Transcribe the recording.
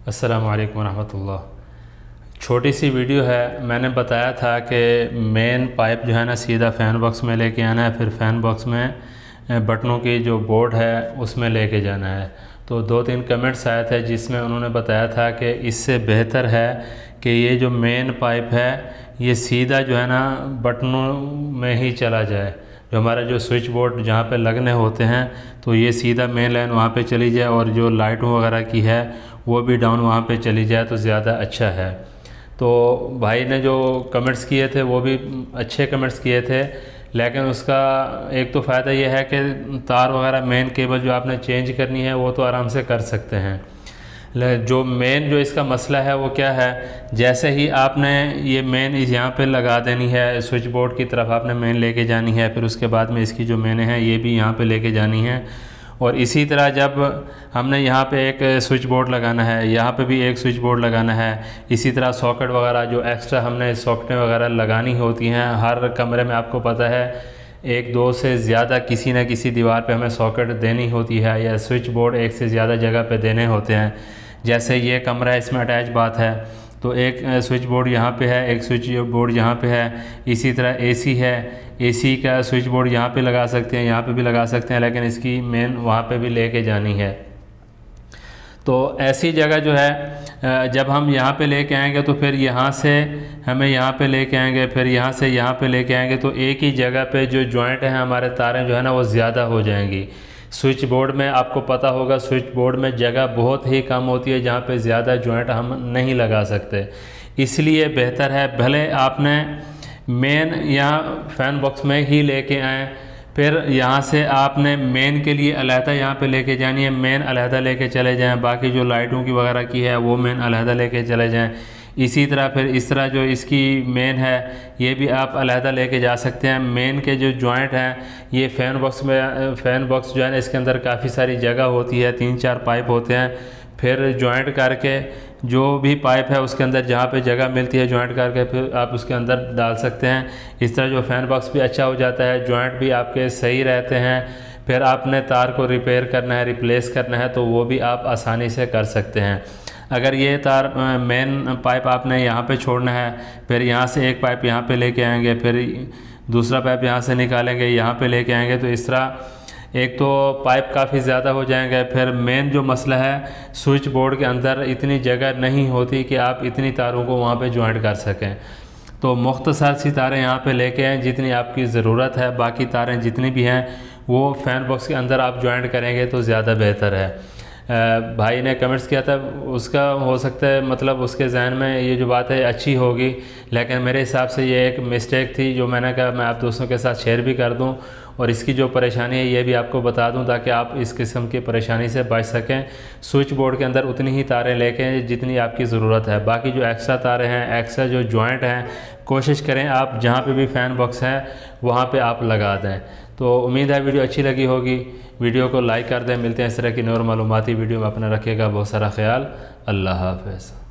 अस्सलामु अलैकुम रहमतुल्लाह। छोटी सी वीडियो है। मैंने बताया था कि मेन पाइप जो है ना सीधा फ़ैन बॉक्स में लेके आना है, फिर फ़ैन बॉक्स में बटनों की जो बोर्ड है उसमें लेके जाना है। तो 2-3 कमेंट्स आए थे जिसमें उन्होंने बताया था कि इससे बेहतर है कि ये जो मेन पाइप है ये सीधा जो है ना बटनों में ही चला जाए। जो हमारा जो स्विच बोर्ड जहाँ पे लगने होते हैं तो ये सीधा मेन लाइन वहाँ पे चली जाए और जो लाइटों वगैरह की है वो भी डाउन वहाँ पे चली जाए तो ज़्यादा अच्छा है। तो भाई ने जो कमेंट्स किए थे वो भी अच्छे कमेंट्स किए थे, लेकिन उसका एक तो फ़ायदा ये है कि तार वगैरह मेन केबल जो आपने चेंज करनी है वो तो आराम से कर सकते हैं। जो मेन जो इसका मसला है वो क्या है, जैसे ही आपने ये मेन इस यहाँ पे लगा देनी है, स्विच बोर्ड की तरफ आपने मेन लेके जानी है, फिर उसके बाद में इसकी जो मेन है ये भी यहाँ पे लेके जानी है। और इसी तरह जब हमने यहाँ पे एक स्विच बोर्ड लगाना है, यहाँ पे भी एक स्विच बोर्ड लगाना है, इसी तरह सॉकेट वगैरह जो एक्स्ट्रा हमने सॉकेटें वगैरह लगानी होती हैं हर कमरे में। आपको पता है 1-2 से ज़्यादा किसी न किसी दीवार पे हमें सॉकेट देनी होती है या स्विच बोर्ड एक से ज़्यादा जगह पे देने होते हैं। जैसे ये कमरा है इसमें अटैच बात है तो एक स्विच बोर्ड यहाँ पे है, एक स्विच बोर्ड यहाँ पे है। इसी तरह एसी है, एसी का स्विच बोर्ड यहाँ पे लगा सकते हैं, यहाँ पे भी लगा सकते हैं, लेकिन इसकी मेन वहाँ पे भी लेके जानी है। तो ऐसी जगह जो है जब हम यहाँ पे लेके आएंगे तो फिर यहाँ से हमें यहाँ पे लेके आएंगे, फिर यहाँ से यहाँ पे लेके आएंगे तो एक ही जगह पे जो जॉइंट हैं हमारे तारें जो है ना वो ज़्यादा हो जाएंगी। स्विच बोर्ड में आपको पता होगा स्विच बोर्ड में जगह बहुत ही कम होती है जहाँ पे ज़्यादा जॉइंट हम नहीं लगा सकते। इसलिए बेहतर है भले आपने मेन यहाँ फ़ैन बॉक्स में ही लेके आएँ, फिर यहाँ से आपने मेन के लिए अलहदा यहाँ पे लेके जानी है, मेन अलहदा लेके चले जाएं, बाकी जो लाइटों की वगैरह की है वो मेन अलहदा लेके चले जाएं। इसी तरह फिर इस तरह जो इसकी मेन है ये भी आप अलहदा लेके जा सकते हैं। मेन के जो जॉइंट हैं ये फ़ैन बॉक्स जो है ना इसके अंदर काफ़ी सारी जगह होती है, 3-4 पाइप होते हैं। फिर जॉइंट करके जो भी पाइप है उसके अंदर जहाँ पे जगह मिलती है जॉइंट करके फिर आप उसके अंदर डाल सकते हैं। इस तरह जो फ़ैन बॉक्स भी अच्छा हो जाता है, जॉइंट भी आपके सही रहते हैं। फिर आपने तार को रिपेयर करना है, रिप्लेस करना है तो वो भी आप आसानी से कर सकते हैं। अगर ये तार मेन पाइप आपने यहाँ पे छोड़ना है, फिर यहाँ से एक पाइप यहाँ पे लेके आएंगे, फिर दूसरा पाइप यहाँ से निकालेंगे यहाँ पे लेके आएंगे, तो इस तरह एक तो पाइप काफ़ी ज़्यादा हो जाएंगे। फिर मेन जो मसला है स्विच बोर्ड के अंदर इतनी जगह नहीं होती कि आप इतनी तारों को वहाँ पे जॉइंट कर सकें। तो मुख्तसर सी तारें यहाँ पे लेके आएँ जितनी आपकी ज़रूरत है, बाकी तारें जितनी भी हैं वो फ़ैन बॉक्स के अंदर आप जॉइंट करेंगे तो ज़्यादा बेहतर है। भाई ने कमेंट्स किया था, उसका हो सकता है मतलब उसके जहन में ये जो बात है अच्छी होगी, लेकिन मेरे हिसाब से ये एक मिस्टेक थी जो मैंने कहा मैं आप दोस्तों के साथ शेयर भी कर दूं और इसकी जो परेशानी है ये भी आपको बता दूं ताकि आप इस किस्म की परेशानी से बच सकें। स्विच बोर्ड के अंदर उतनी ही तारें लेके जितनी आपकी ज़रूरत है, बाकी जो एक्स्ट्रा तारें हैं, एक्स्ट्रा जो जॉइंट हैं, कोशिश करें आप जहाँ पे भी फ़ैन बॉक्स है वहाँ पे आप लगा दें। तो उम्मीद है वीडियो अच्छी लगी होगी। वीडियो को लाइक कर दें। मिलते हैं इस तरह की नॉर्मल मालूमाती वीडियो में। अपना रखिएगा बहुत सारा ख्याल। अल्लाह हाफ़िज़।